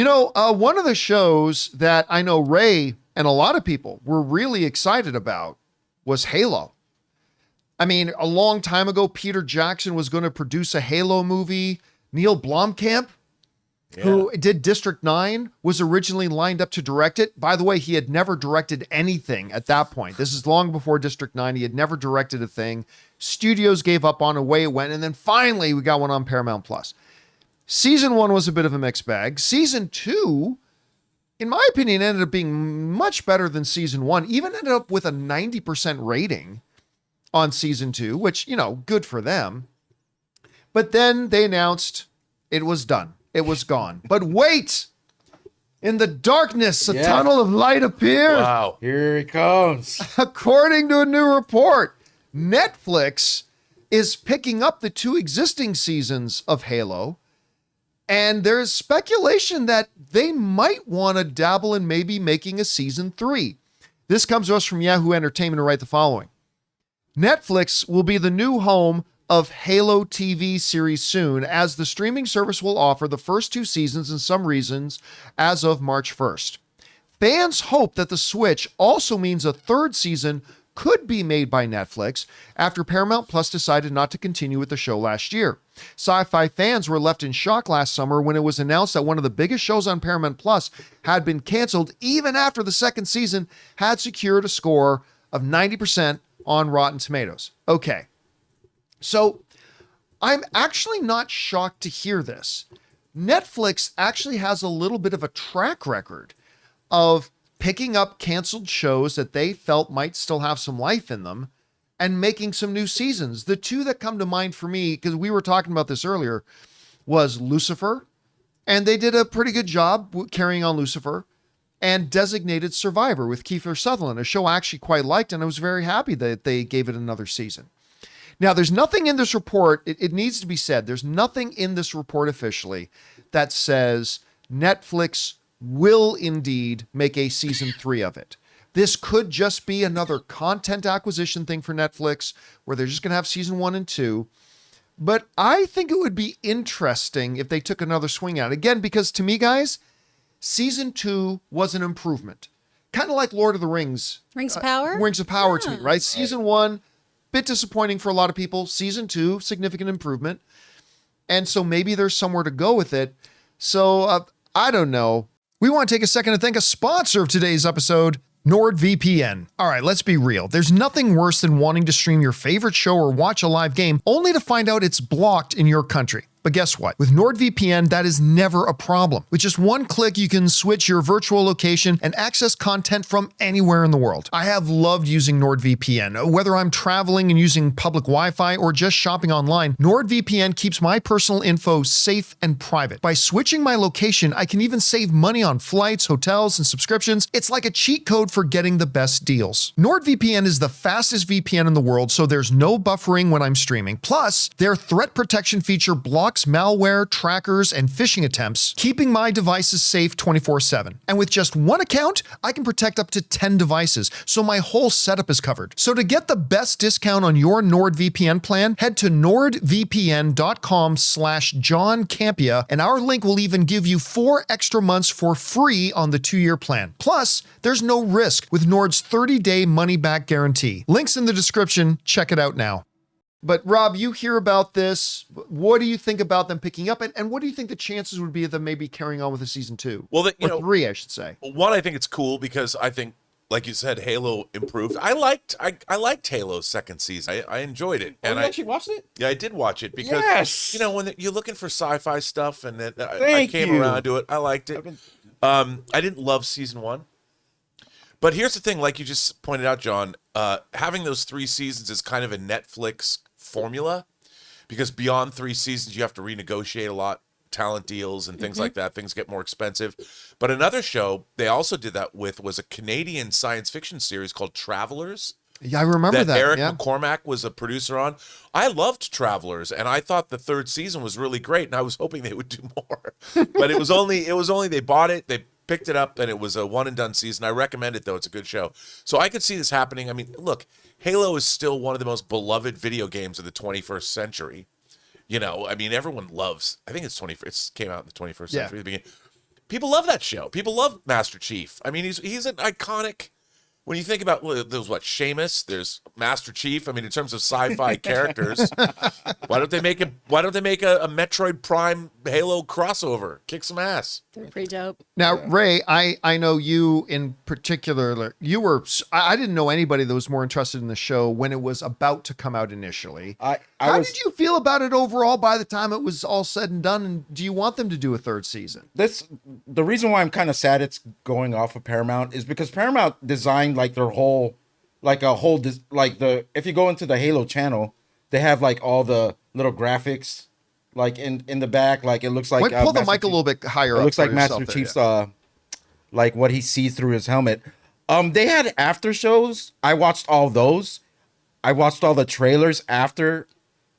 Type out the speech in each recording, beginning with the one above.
One of the shows that I know Ray and a lot of people were really excited about was Halo. I mean, a long time ago, Peter Jackson was going to produce a Halo movie. Neil Blomkamp, who did District 9, was originally lined up to direct it. By the way, he had never directed anything at that point. This is long before District 9. He had never directed a thing. Studios gave up on away it went, and then finally we got one on Paramount Plus. Season 1 was a bit of a mixed bag. Season 2, in my opinion, ended up being much better than Season 1. Even ended up with a 90% rating on Season 2, which, good for them. But then they announced it was done. It was gone. But wait! In the darkness, a tunnel of light appears. Wow. Here it comes. According to a new report, Netflix is picking up the 2 existing seasons of Halo. And there's speculation that they might want to dabble in maybe making a season 3. This comes to us from Yahoo Entertainment, who write the following. Netflix will be the new home of Halo TV series soon, as the streaming service will offer the first 2 seasons in some regions as of March 1st. Fans hope that the switch also means a 3rd season could be made by Netflix after Paramount Plus decided not to continue with the show last year. Sci-fi fans were left in shock last summer when it was announced that one of the biggest shows on Paramount Plus had been canceled even after the 2nd season had secured a score of 90% on Rotten Tomatoes. Okay, so I'm actually not shocked to hear this. Netflix actually has a little bit of a track record of picking up canceled shows that they felt might still have some life in them and making some new seasons. The 2 that come to mind for me, because we were talking about this earlier, was Lucifer, and they did a pretty good job carrying on Lucifer, and Designated Survivor with Kiefer Sutherland, a show I actually quite liked, and I was very happy that they gave it another season. Now, there's nothing in this report, it needs to be said, there's nothing in this report officially that says Netflix will indeed make a season 3 of it. This could just be another content acquisition thing for Netflix where they're just going to have season 1 and 2. But I think it would be interesting if they took another swing at it. Again, because to me, guys, season 2 was an improvement. Kind of like Lord of the Rings. Rings of Power? Rings of Power to me, right? Season 1, bit disappointing for a lot of people. Season 2, significant improvement. And so maybe there's somewhere to go with it. So I don't know. We want to take a second to thank a sponsor of today's episode, NordVPN. All right, let's be real. There's nothing worse than wanting to stream your favorite show or watch a live game only to find out it's blocked in your country. But guess what? With NordVPN, that is never a problem. With just one click, you can switch your virtual location and access content from anywhere in the world. I have loved using NordVPN. Whether I'm traveling and using public Wi-Fi or just shopping online, NordVPN keeps my personal info safe and private. By switching my location, I can even save money on flights, hotels, and subscriptions. It's like a cheat code for getting the best deals. NordVPN is the fastest VPN in the world, so there's no buffering when I'm streaming. Plus, their threat protection feature blocks malware, trackers, and phishing attempts, keeping my devices safe 24/7. And with just one account, I can protect up to 10 devices, so my whole setup is covered. So to get the best discount on your NordVPN plan, head to nordvpn.com/John Campea, and our link will even give you 4 extra months for free on the 2-year plan. Plus, there's no risk with Nord's 30-day money-back guarantee. Links in the description. Check it out now. But Rob, you hear about this. What do you think about them picking up? And what do you think the chances would be of them maybe carrying on with a season 2? Well, or 3, I should say. One, I think it's cool because I think, like you said, Halo improved. I liked Halo's 2nd season. I enjoyed it. And I actually watched it? Yeah, I did watch it because, when you're looking for sci-fi stuff and I came around to it, I liked it. I didn't love season 1. But here's the thing, like you just pointed out, John, having those 3 seasons is kind of a Netflix formula because beyond 3 seasons, you have to renegotiate a lot, talent deals and things like that. Things get more expensive. But another show they also did that with was a Canadian science fiction series called Travelers. Yeah, I remember that. Eric McCormack was a producer on. I loved Travelers, and I thought the 3rd season was really great, and I was hoping they would do more. But it was only they bought it, they picked it up, and it was a one-and-done season. I recommend it, though. It's a good show. So I could see this happening. I mean, look, Halo is still one of the most beloved video games of the 21st century. I mean, everyone loves. I think it's 21st. It came out in the 21st century. The beginning. people love that show. People love Master Chief. I mean, he's an iconic. When you think about, well, there's Sheamus, there's Master Chief. I mean, in terms of sci-fi characters, why don't they make a Metroid Prime Halo crossover? Kick some ass. They're pretty dope. Now, Ray, I know you in particular. I didn't know anybody that was more interested in the show when it was about to come out initially. How did you feel about it overall by the time it was all said and done? And do you want them to do a third season? The reason why I'm kind of sad it's going off of Paramount is because Paramount designed like their whole, if you go into the Halo channel, they have like all the little graphics, like in the back, like it looks like. Pull the mic a little bit higher. It looks like Master there, Chief's, yeah. like what he sees through his helmet. They had after shows. I watched all those. I watched all the trailers after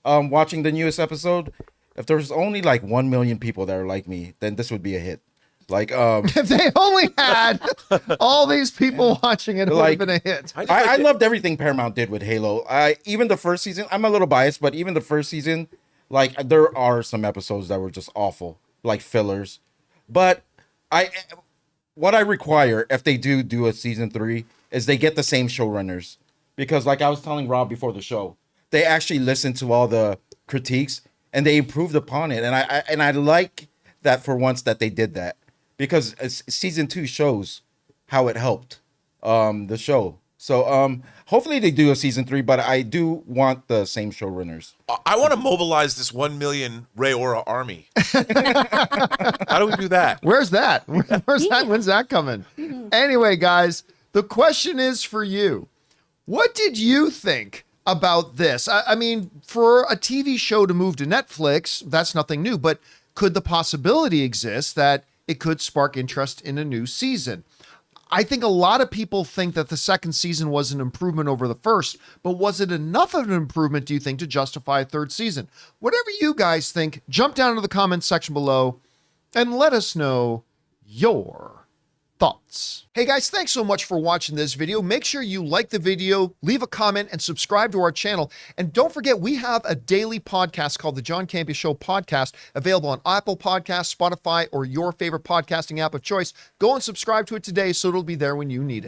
watching the newest episode. If there was only like 1 million people that are like me, then this would be a hit. Like, if they only had all these people watching it, it would have been a hit. I loved everything Paramount did with Halo. Even the first season, I'm a little biased, but even the first season, like there are some episodes that were just awful, like fillers. But what I require if they do a season 3 is they get the same showrunners, because like I was telling Rob before the show, they actually listened to all the critiques and they improved upon it, and I like that for once that they did that. Because season 2 shows how it helped the show. So hopefully they do a season 3, but I do want the same showrunners. I want to mobilize this 1 million Ray Aura army. How do we do that? Where's that? When's that coming? Anyway, guys, the question is for you. What did you think about this? I mean, for a TV show to move to Netflix, that's nothing new, but could the possibility exist that it could spark interest in a new season? I think a lot of people think that the second season was an improvement over the first, but was it enough of an improvement, do you think, to justify a third season? Whatever you guys think, jump down to the comments section below and let us know your thoughts. Hey guys, thanks so much for watching this video. Make sure you like the video, leave a comment, and subscribe to our channel. And don't forget, we have a daily podcast called the John Campea Show podcast, available on Apple Podcasts, Spotify, or your favorite podcasting app of choice. Go and subscribe to it today so it'll be there when you need it.